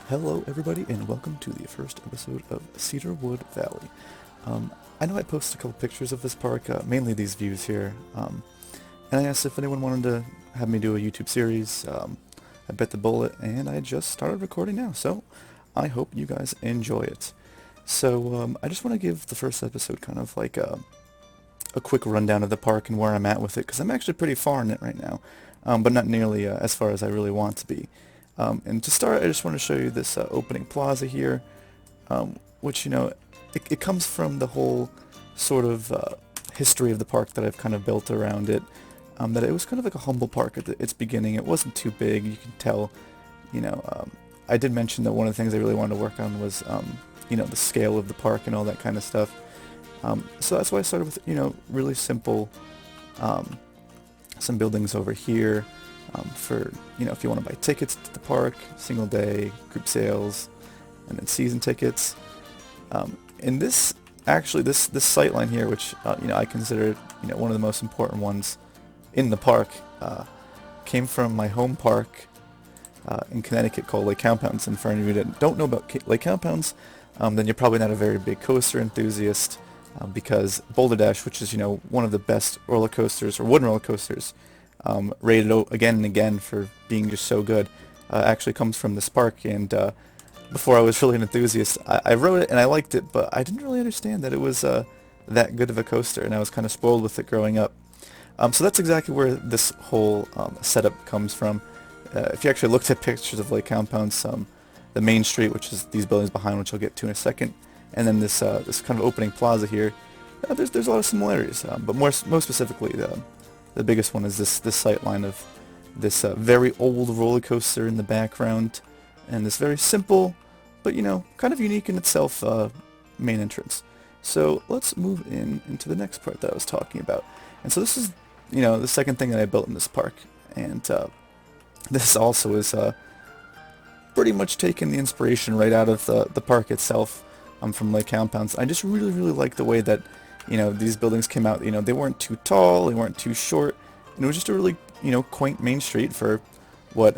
Hello, everybody, and welcome to the first episode of Cedarwood Valley. I know I posted a couple pictures of this park, mainly these views here, and I asked if anyone wanted to have me do a YouTube series. I bit the bullet, and I just started recording now, so I hope you guys enjoy it. So I just want to give the first episode kind of like a quick rundown of the park and where I'm at with it, because I'm actually pretty far in it right now, but not nearly as far as I really want to be. And to start, I just want to show you this opening plaza here, which, it comes from the whole sort of history of the park that I've kind of built around it, that it was kind of like a humble park at its beginning. It wasn't too big, you can tell, I did mention that one of the things I really wanted to work on was, the scale of the park and all that kind of stuff. So that's why I started with, really simple, some buildings over here, for, if you want to buy tickets to the park, single day, group sales, and then season tickets. And this sight line here, which, I consider, one of the most important ones in the park, came from my home park in Connecticut called Lake Compounds. And for any of you that don't know about Lake Compounds, then you're probably not a very big coaster enthusiast, because Boulder Dash, which is, one of the best roller coasters, or wooden roller coasters, rated again and again for being just so good, actually comes from this park. And before I was really an enthusiast, I rode it and I liked it, but I didn't really understand that it was that good of a coaster, and I was kind of spoiled with it growing up. So that's exactly where this whole setup comes from. If you actually looked at pictures of Lake Compounds, the main street, which is these buildings behind, which I'll get to in a second, and then this kind of opening plaza here, there's a lot of similarities, but most specifically, the biggest one is this sight line of this very old roller coaster in the background, and this very simple, but kind of unique in itself, main entrance. So let's move into the next part that I was talking about. And so this is, the second thing that I built in this park, and this also is pretty much taken the inspiration right out of the park itself, from Lake Compounds. I just really like the way that these buildings came out. They weren't too tall, they weren't too short, and it was just a really quaint main street for what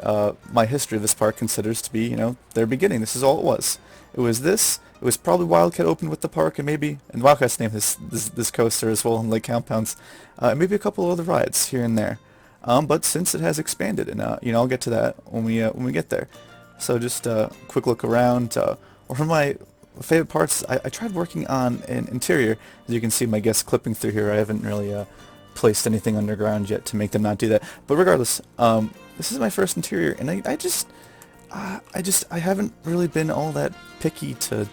my history of this park considers to be their beginning. This is all it was. It was this. It was probably Wildcat opened with the park, and Wildcat's named this coaster as well in Lake Compounds, and maybe a couple of other rides here and there. But since it has expanded, and I'll get to that when we get there. So just a quick look around. One of my favorite parts, I tried working on an interior. As you can see, my guests clipping through here. I haven't really placed anything underground yet to make them not do that. But regardless, this is my first interior, and I haven't really been all that picky to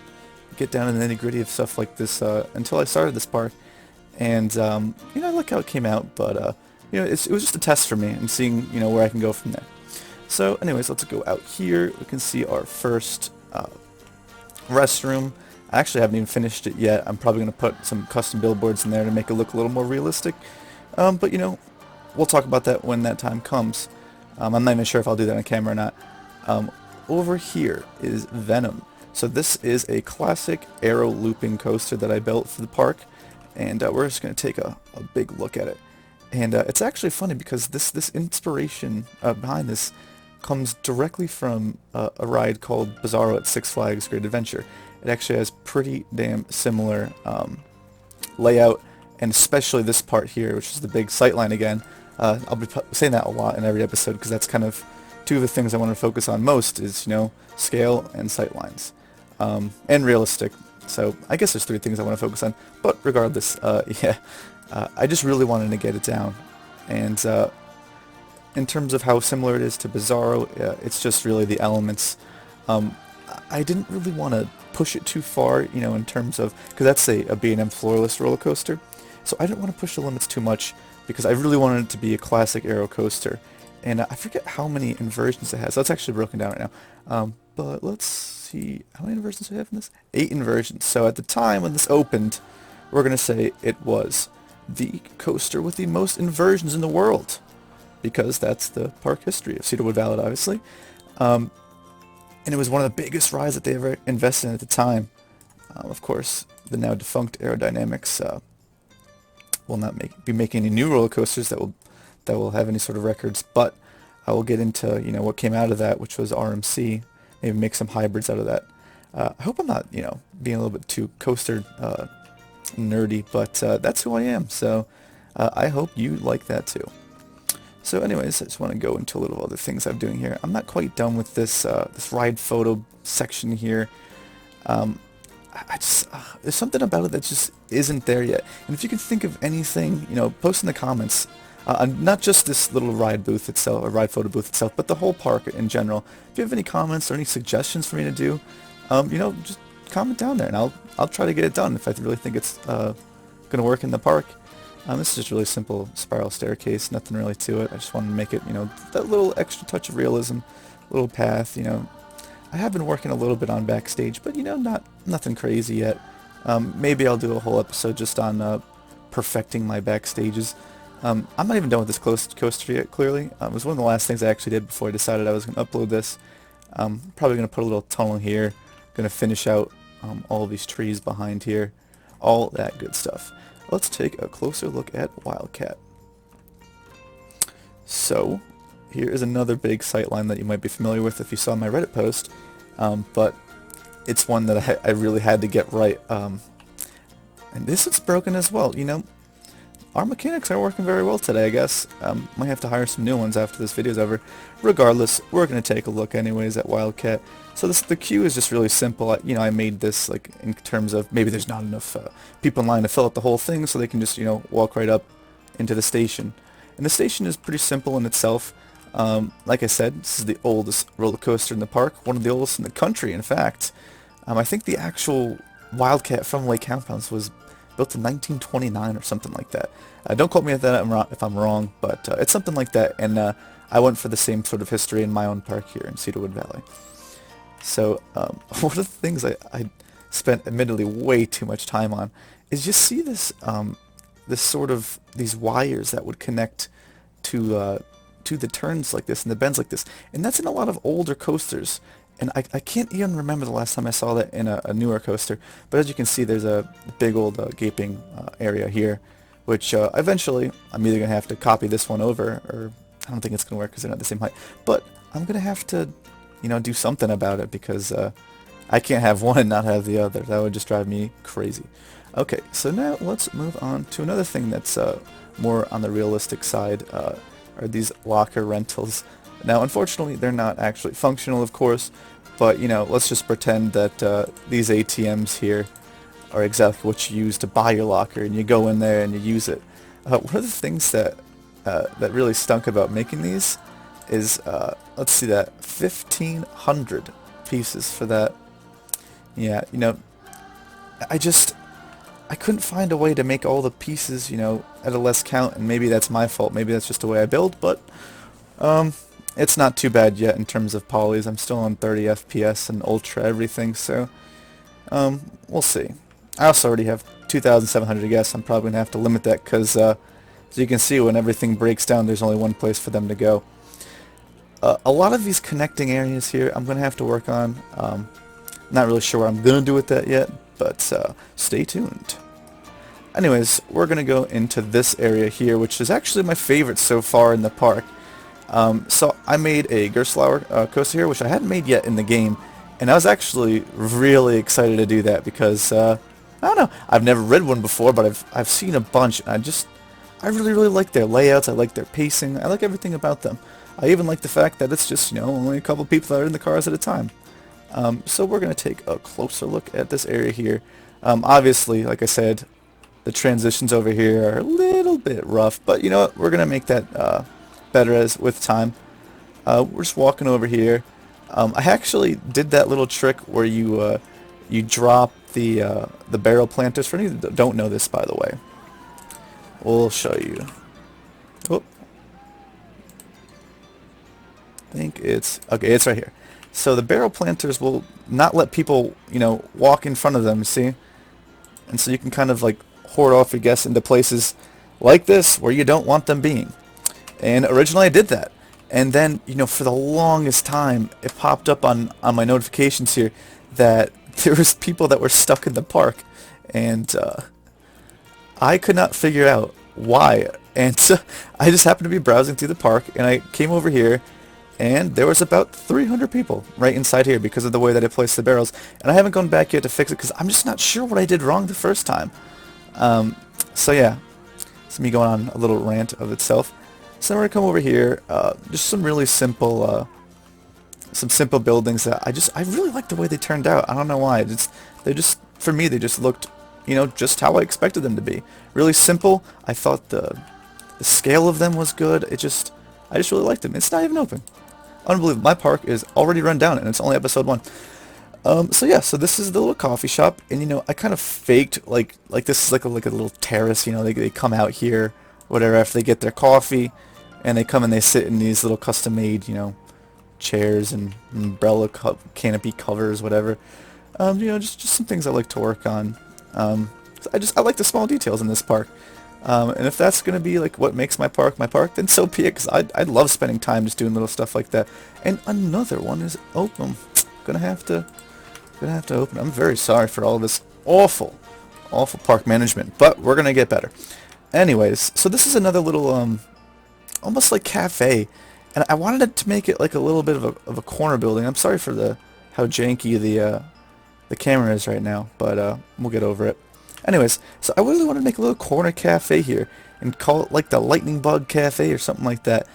get down in the nitty-gritty of stuff like this until I started this park. And I like how it came out, but it was just a test for me and seeing where I can go from there. So anyways, let's go out here. We can see our first restroom. I actually haven't even finished it yet. I'm probably going to put some custom billboards in there to make it look a little more realistic. But we'll talk about that when that time comes. I'm not even sure if I'll do that on camera or not. Over here is Venom. So this is a classic aero looping coaster that I built for the park, and we're just going to take a big look at it. And it's actually funny because this inspiration behind this comes directly from a ride called Bizarro at Six Flags Great Adventure. It actually has pretty damn similar layout, and especially this part here, which is the big sightline again. I'll be saying that a lot in every episode because that's kind of two of the things I want to focus on most is, scale and sightlines, and realistic. So I guess there's three things I want to focus on, but regardless, I just really wanted to get it down. And in terms of how similar it is to Bizarro, it's just really the elements. I didn't really want to push it too far, in terms of, because that's a B&M floorless roller coaster, so I didn't want to push the limits too much because I really wanted it to be a classic aero coaster. And I forget how many inversions it has. So it's actually broken down right now. But let's see, how many inversions do we have in this? 8 inversions. So at the time when this opened, we're going to say it was the coaster with the most inversions in the world, because that's the park history of Cedarwood Valley, obviously. And it was one of the biggest rides that they ever invested in at the time. Of course, the now defunct Aerodynamics will not be making any new roller coasters that will have any sort of records, but I will get into what came out of that, which was RMC. maybe make some hybrids out of that. I hope I'm not, being a little bit too coaster nerdy, but that's who I am, so I hope you like that too. So anyways, I just want to go into a little other things I'm doing here. I'm not quite done with this this ride photo section here. I just, there's something about it that just isn't there yet. And if you can think of anything, post in the comments. Not just this little ride booth itself, or ride photo booth itself, but the whole park in general. If you have any comments or any suggestions for me to do, just comment down there, and I'll try to get it done if I really think it's gonna work in the park. This is just a really simple spiral staircase, nothing really to it. I just wanted to make it, that little extra touch of realism, little path. I have been working a little bit on backstage, but nothing crazy yet. Maybe I'll do a whole episode just on perfecting my backstages. I'm not even done with this coaster yet, clearly. It was one of the last things I actually did before I decided I was going to upload this. Probably going to put a little tunnel here, going to finish out all these trees behind here, all that good stuff. Let's take a closer look at Wildcat. So, here is another big sightline that you might be familiar with if you saw my Reddit post, but it's one that I really had to get right. And this is broken as well, Our mechanics are working very well today, I guess. Might have to hire some new ones after this video's over. Regardless, we're going to take a look anyways at Wildcat. So the queue is just really simple. I made this like in terms of maybe there's not enough people in line to fill out the whole thing, so they can just, walk right up into the station. And the station is pretty simple in itself. Like I said, this is the oldest roller coaster in the park, one of the oldest in the country, in fact. I think the actual Wildcat from Lake Compounds was built in 1929 or something like that. Don't quote me at that if I'm wrong, but it's something like that, and I went for the same sort of history in my own park here in Cedarwood Valley. So one of the things I spent admittedly way too much time on is just see this these wires that would connect to the turns like this and the bends like this, and that's in a lot of older coasters. And I can't even remember the last time I saw that in a newer coaster, but as you can see, there's a big old gaping area here, which eventually I'm either going to have to copy this one over, or I don't think it's going to work because they're not the same height, but I'm going to have to, do something about it, because I can't have one and not have the other. That would just drive me crazy. Okay, so now let's move on to another thing that's more on the realistic side, are these locker rentals. Now, unfortunately, they're not actually functional, of course, but, let's just pretend that these ATMs here are exactly what you use to buy your locker, and you go in there and you use it. One of the things that really stunk about making these is, let's see, that 1,500 pieces for that. Yeah, I couldn't find a way to make all the pieces, at a less count, and maybe that's my fault. Maybe that's just the way I build, but it's not too bad yet in terms of polys. I'm still on 30 FPS and ultra everything, so we'll see. I also already have 2,700 I guess. I'm probably going to have to limit that because, as you can see, when everything breaks down, there's only one place for them to go. A lot of these connecting areas here I'm going to have to work on. Not really sure what I'm going to do with that yet, but stay tuned. Anyways, we're going to go into this area here, which is actually my favorite so far in the park. So I made a Gerstlauer coaster here, which I hadn't made yet in the game, and I was actually really excited to do that because, I don't know, I've never rid one before, but I've seen a bunch, and I really like their layouts, I like their pacing, I like everything about them. I even like the fact that it's just, only a couple people that are in the cars at a time. So we're going to take a closer look at this area here. Obviously, like I said, the transitions over here are a little bit rough, but you know what, we're going to make that better with time. We're just walking over here. I actually did that little trick where you drop the barrel planters. For any that don't know this, by the way, we'll show you. Oh, I think it's okay. It's right here. So the barrel planters will not let people, walk in front of them. See, and so you can kind of like hoard off your guests into places like this where you don't want them being. And originally I did that, and then for the longest time it popped up on my notifications here that there was people that were stuck in the park, and I could not figure out why. And so I just happened to be browsing through the park, and I came over here, and there was about 300 people right inside here because of the way that I placed the barrels. And I haven't gone back yet to fix it because I'm just not sure what I did wrong the first time. So yeah, it's me going on a little rant of itself. So I'm going to come over here, just some really simple, some simple buildings that I really like the way they turned out. I don't know why. For me, they just looked, just how I expected them to be. Really simple. I thought the scale of them was good. I just really liked them. It's not even open. Unbelievable. My park is already run down, and it's only episode 1. So yeah, so this is the little coffee shop, and I kind of faked like this is like a little terrace. They come out here, whatever, after they get their coffee, and they come and they sit in these little custom-made, chairs and umbrella canopy covers, whatever. Just some things I like to work on. I like the small details in this park. And if that's gonna be like what makes my park, then so be it. Cause I love spending time just doing little stuff like that. And another one is open. Gonna have to open. I'm very sorry for all this awful park management, but we're gonna get better. Anyways, so this is another little almost like cafe, and I wanted it to make it like a little bit of a corner building. I'm sorry for how janky the camera is right now, but we'll get over it. Anyways, so I really want to make a little corner cafe here and call it like the Lightning Bug Cafe or something like that.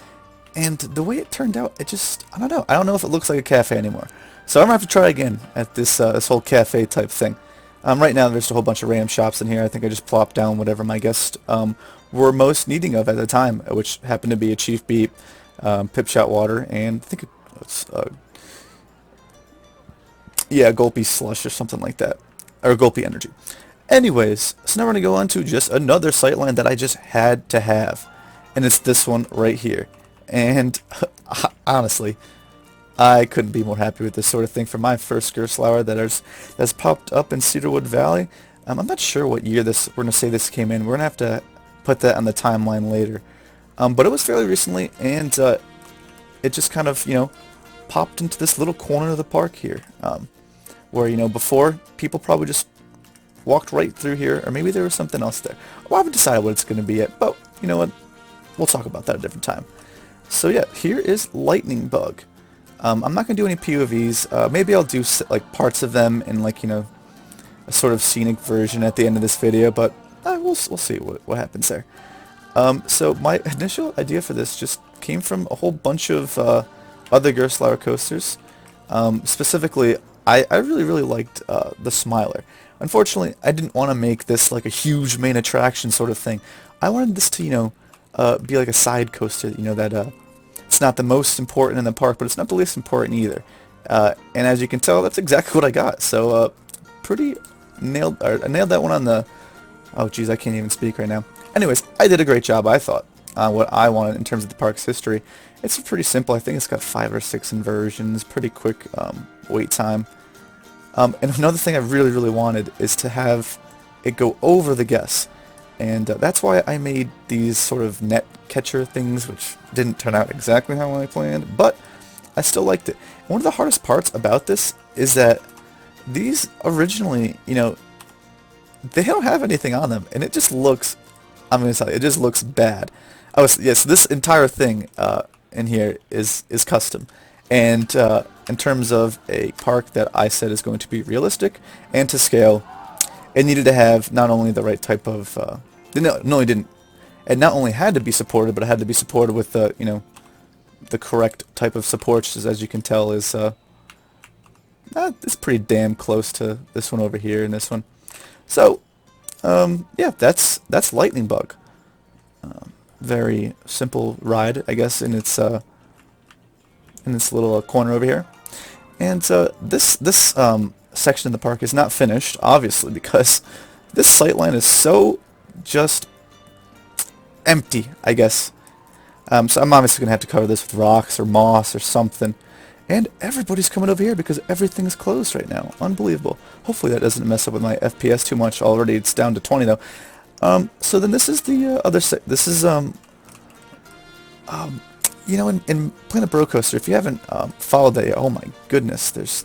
And the way it turned out, I don't know. I don't know if it looks like a cafe anymore. So I'm gonna have to try again at this whole cafe type thing. Right now there's a whole bunch of random shops in here. I think I just plopped down whatever my guests were most needing of at the time, which happened to be a Chief Beat, Pip Shot Water, and I think it's Gulpy Slush or something like that, or Gulpy Energy. Anyways, so now we're going to go on to just another sightline that I just had to have, and it's this one right here. And honestly, I couldn't be more happy with this sort of thing for my first Gerstlauer that's popped up in Cedarwood Valley. I'm not sure what year we're going to say this came in. We're going to have to put that on the timeline later. But it was fairly recently, and it just kind of, popped into this little corner of the park here, where, before, people probably just walked right through here, or maybe there was something else there. Well, I haven't decided what it's going to be yet, but you know what? We'll talk about that at a different time. So yeah, here is Lightning Bug. I'm not going to do any POVs. Maybe I'll do like parts of them in like, a sort of scenic version at the end of this video, but we'll see what happens there. So my initial idea for this just came from a whole bunch of other Gerstlauer coasters. Specifically, I really liked the Smiler. Unfortunately, I didn't want to make this like a huge main attraction sort of thing. I wanted this to, be like a side coaster, that it's not the most important in the park, but it's not the least important either. And as you can tell, that's exactly what I got. So, I nailed that one on the... Oh, geez, I can't even speak right now. Anyways, I did a great job, I thought, what I wanted in terms of the park's history. It's pretty simple. I think it's got 5 or 6 inversions, pretty quick wait time. And another thing I really wanted is to have it go over the guests. And that's why I made these sort of net catcher things, which didn't turn out exactly how I planned, but I still liked it. And one of the hardest parts about this is that these originally, they don't have anything on them, and it just looks, I'm going to tell you, it just looks bad. Yes, this entire thing in here is custom. And in terms of a park that I said is going to be realistic and to scale, it needed to have not only the right type of, it not only had to be supported, but it had to be supported with the correct type of supports, as you can tell is, it's pretty damn close to this one over here and this one. So, yeah, that's Lightning Bug. Very simple ride, I guess, in its little corner over here. And this section of the park is not finished, obviously, because this sightline is so just empty, I guess. So I'm obviously going to have to cover this with rocks or moss or something. And everybody's coming over here because everything's closed right now. Unbelievable. Hopefully that doesn't mess up with my FPS too much. Already it's down to 20 though. So then this is the other this is in Planet Bro Coaster, if you haven't followed that yet, oh my goodness,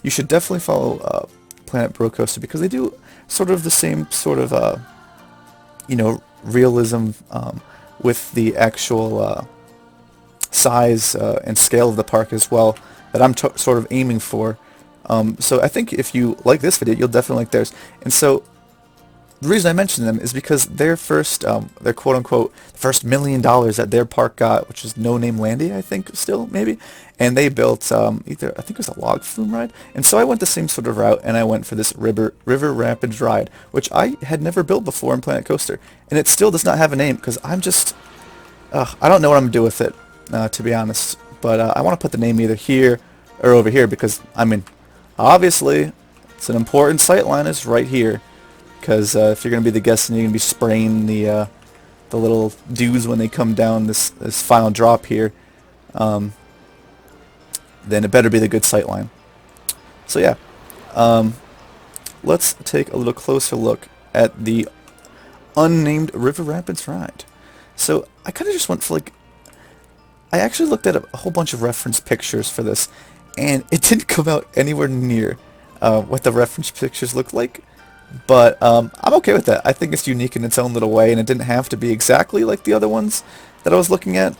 you should definitely follow Planet Bro Coaster because they do sort of the same sort of realism with the actual size and scale of the park as well that I'm sort of aiming for. So I think if you like this video, you'll definitely like theirs. And so the reason I mention them is because their first, their quote-unquote first $1 million that their park got, which is No Name Landy, I think, still, maybe, and they built either, I think it was a log flume ride, and so I went the same sort of route, and I went for this River Rapids ride, which I had never built before in Planet Coaster, and it still does not have a name, because I'm just, I don't know what I'm going to do with it, to be honest, but I want to put the name either here or over here, because, I mean, obviously, it's an important sightline is right here. Because if you're going to be the guest and you're going to be spraying the little dudes when they come down this final drop here, then it better be the good sightline. So yeah, let's take a little closer look at the unnamed River Rapids ride. So I kind of just went for like, I actually looked at a whole bunch of reference pictures for this, and it didn't come out anywhere near what the reference pictures looked like. But I'm okay with that. I think it's unique in its own little way, and it didn't have to be exactly like the other ones that I was looking at.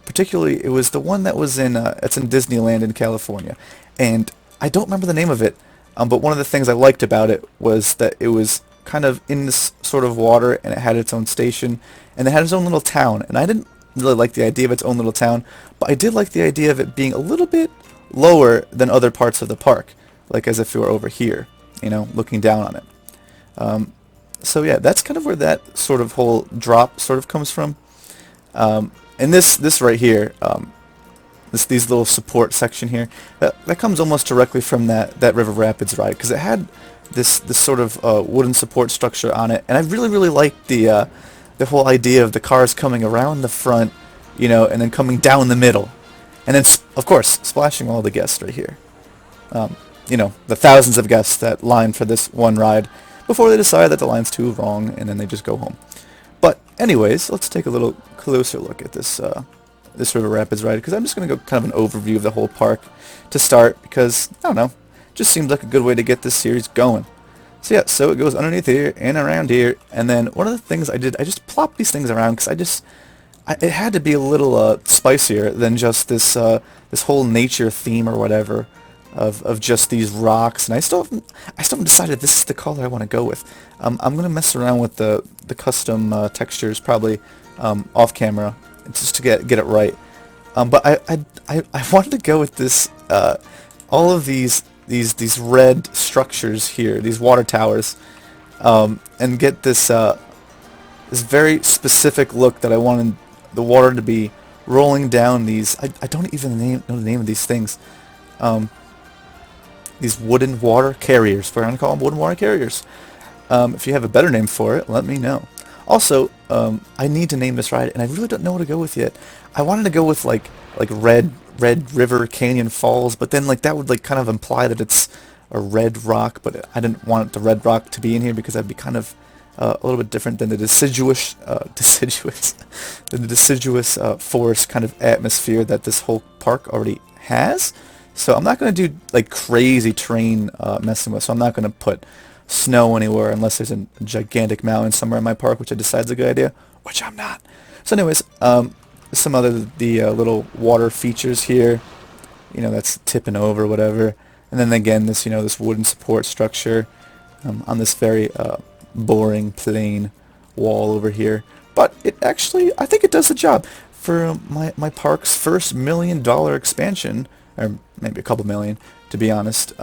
Particularly, it was the one that was in it's in Disneyland in California, and I don't remember the name of it. But one of the things I liked about it was that it was kind of in this sort of water, and it had its own station, and it had its own little town. And I didn't really like the idea of its own little town, but I did like the idea of it being a little bit lower than other parts of the park, like as if you were over here, you know, looking down on it. So yeah, that's kind of where that sort of whole drop sort of comes from. And this right here, these little support section here, that comes almost directly from that River Rapids ride, because it had this sort of wooden support structure on it, and I really liked the whole idea of the cars coming around the front, you know, and then coming down the middle, and then of course splashing all the guests right here. You know, the thousands of guests that line for this one ride before they decide that the line's too long, and then they just go home. But anyways, let's take a little closer look at this this River Rapids ride, because I'm just going to go kind of an overview of the whole park to start, because, I don't know, just seems like a good way to get this series going. So yeah, so it goes underneath here and around here, and then one of the things I did, I just plopped these things around, because it had to be a little spicier than just this this whole nature theme or whatever. Of just these rocks, and I still haven't decided if this is the color I want to go with. I'm gonna mess around with the custom textures probably off camera just to get it right. But I wanted to go with this all of these red structures here, these water towers, and get this this very specific look that I wanted the water to be rolling down these. I don't even know the name of these things. These wooden water carriers. We're going to call them wooden water carriers. If you have a better name for it, let me know. Also, I need to name this ride, and I really don't know what to go with yet. I wanted to go with like Red River Canyon Falls, but then like that would like kind of imply that it's a red rock, but I didn't want the red rock to be in here because that'd be kind of a little bit different than the deciduous forest kind of atmosphere that this whole park already has. So I'm not going to do like crazy terrain messing with, so I'm not going to put snow anywhere unless there's a gigantic mountain somewhere in my park, which I decide is a good idea, which I'm not. So anyways, some other little water features here, you know, that's tipping over, whatever. And then again, this, you know, this wooden support structure on this very boring, plain wall over here. But it actually, I think it does the job. For my park's first $1 million expansion, or maybe a couple million, to be honest,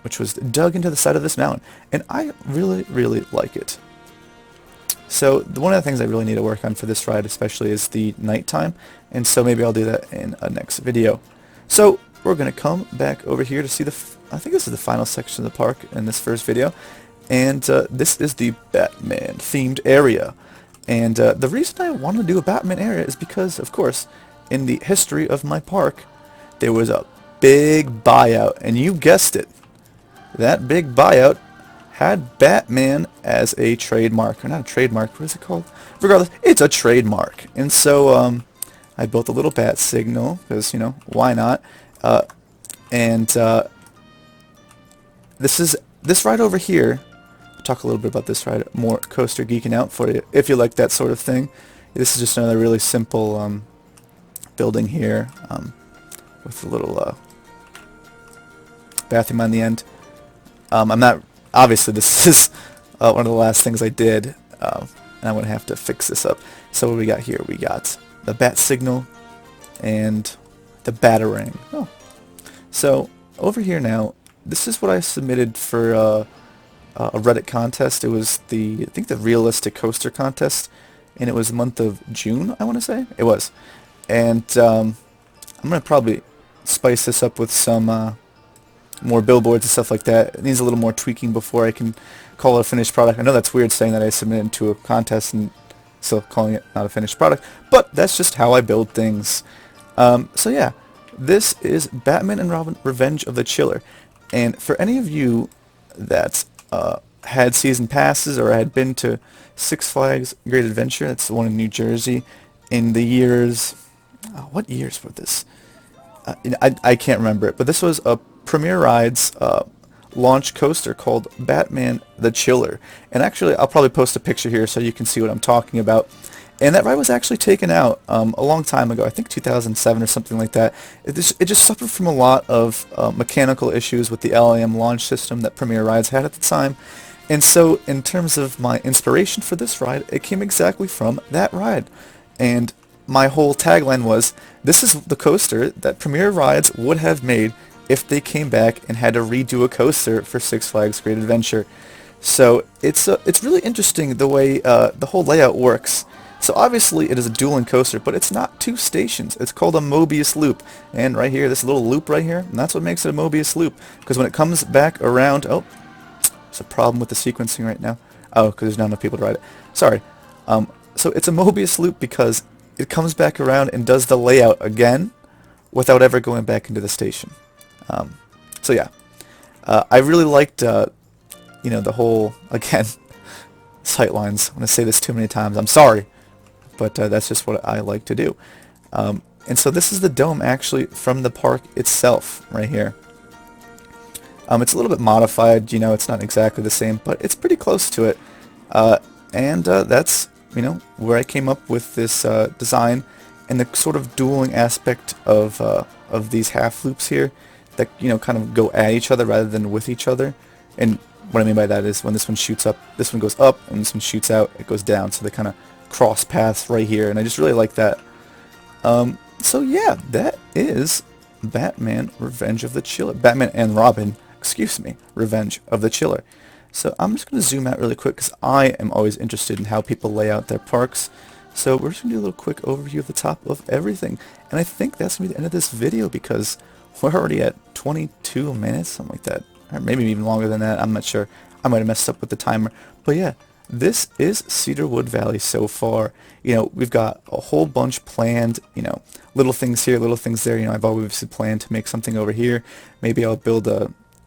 which was dug into the side of this mountain, and I really like it. So one of the things I really need to work on for this ride especially is the nighttime, and so maybe I'll do that in a next video. So we're going to come back over here to see I think this is the final section of the park in this first video, and this is the Batman themed area. And the reason I want to do a Batman area is because, of course, in the history of my park, there was a big buyout, and you guessed it. That big buyout had Batman as a trademark, or not a trademark, what is it called? Regardless, it's a trademark. And so I built a little bat signal, because, you know, why not? This ride over here, I'll talk a little bit about this ride, more coaster geeking out for you, if you like that sort of thing. This is just another really simple building here with a little bathroom on the end. I'm not, obviously this is one of the last things I did, and I'm going to have to fix this up. So what we got here? We got the bat signal and the batarang. Oh. So over here now, this is what I submitted for a Reddit contest. It was I think the realistic coaster contest, and it was the month of June, I want to say. It was. And I'm going to probably spice this up with some more billboards and stuff like that. It needs a little more tweaking before I can call it a finished product. I know that's weird saying that I submitted it to a contest and still calling it not a finished product, but that's just how I build things. So yeah, this is Batman and Robin Revenge of the Chiller. And for any of you that had season passes or had been to Six Flags Great Adventure, that's the one in New Jersey, in the years, what years were this? I can't remember it, but this was a Premier Rides launch coaster called Batman the Chiller. And actually, I'll probably post a picture here so you can see what I'm talking about. And that ride was actually taken out a long time ago, I think 2007 or something like that. It just suffered from a lot of mechanical issues with the LAM launch system that Premier Rides had at the time. And so in terms of my inspiration for this ride, it came exactly from that ride. And my whole tagline was, this is the coaster that Premier Rides would have made if they came back and had to redo a coaster for Six Flags Great Adventure. So it's really interesting the way the whole layout works. So obviously it is a dueling coaster, but it's not two stations. It's called a Mobius loop. And right here, this little loop right here, and that's what makes it a Mobius loop. Because when it comes back around, oh, there's a problem with the sequencing right now. Oh, because there's not enough people to ride it. Sorry. So it's a Mobius loop because it comes back around and does the layout again without ever going back into the station. So yeah, I really liked, the whole, again, sightlines. I'm going to say this too many times. I'm sorry. But that's just what I like to do. And so this is the dome actually from the park itself right here. It's a little bit modified, it's not exactly the same, but it's pretty close to it. And that's, where I came up with this design and the sort of dueling aspect of these half loops here that, kind of go at each other rather than with each other. And what I mean by that is when this one shoots up, this one goes up, and this one shoots out, it goes down. So they kind of cross paths right here, and I just really like that. So yeah, that is Batman Revenge of the Chiller. Batman and Robin, excuse me, Revenge of the Chiller. So I'm just going to zoom out really quick because I am always interested in how people lay out their parks. So we're just going to do a little quick overview of the top of everything. And I think that's going to be the end of this video because we're already at 22 minutes, something like that. Or maybe even longer than that, I'm not sure. I might have messed up with the timer. But yeah, this is Cedarwood Valley so far. We've got a whole bunch planned, little things here, little things there. I've obviously planned to make something over here. Maybe I'll build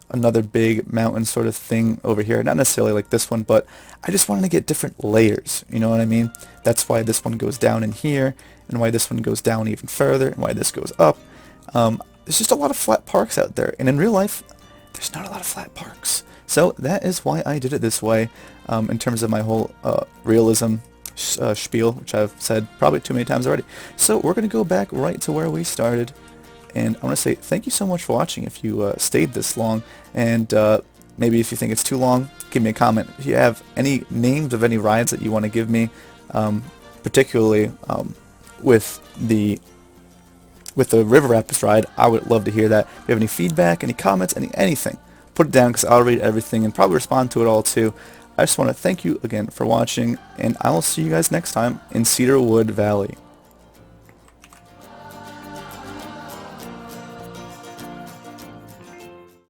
another big mountain sort of thing over here. Not necessarily like this one, but I just wanted to get different layers. You know what I mean? That's why this one goes down in here, and why this one goes down even further, and why this goes up. There's just a lot of flat parks out there, and in real life, there's not a lot of flat parks. So that is why I did it this way, in terms of my whole realism spiel, which I've said probably too many times already. So we're going to go back right to where we started, and I want to say thank you so much for watching if you stayed this long, and maybe if you think it's too long, give me a comment. If you have any names of any rides that you want to give me, particularly with the River Rapids ride, I would love to hear that. If you have any feedback, any comments, anything, put it down because I'll read everything and probably respond to it all too. I just want to thank you again for watching, and I will see you guys next time in Cedarwood Valley.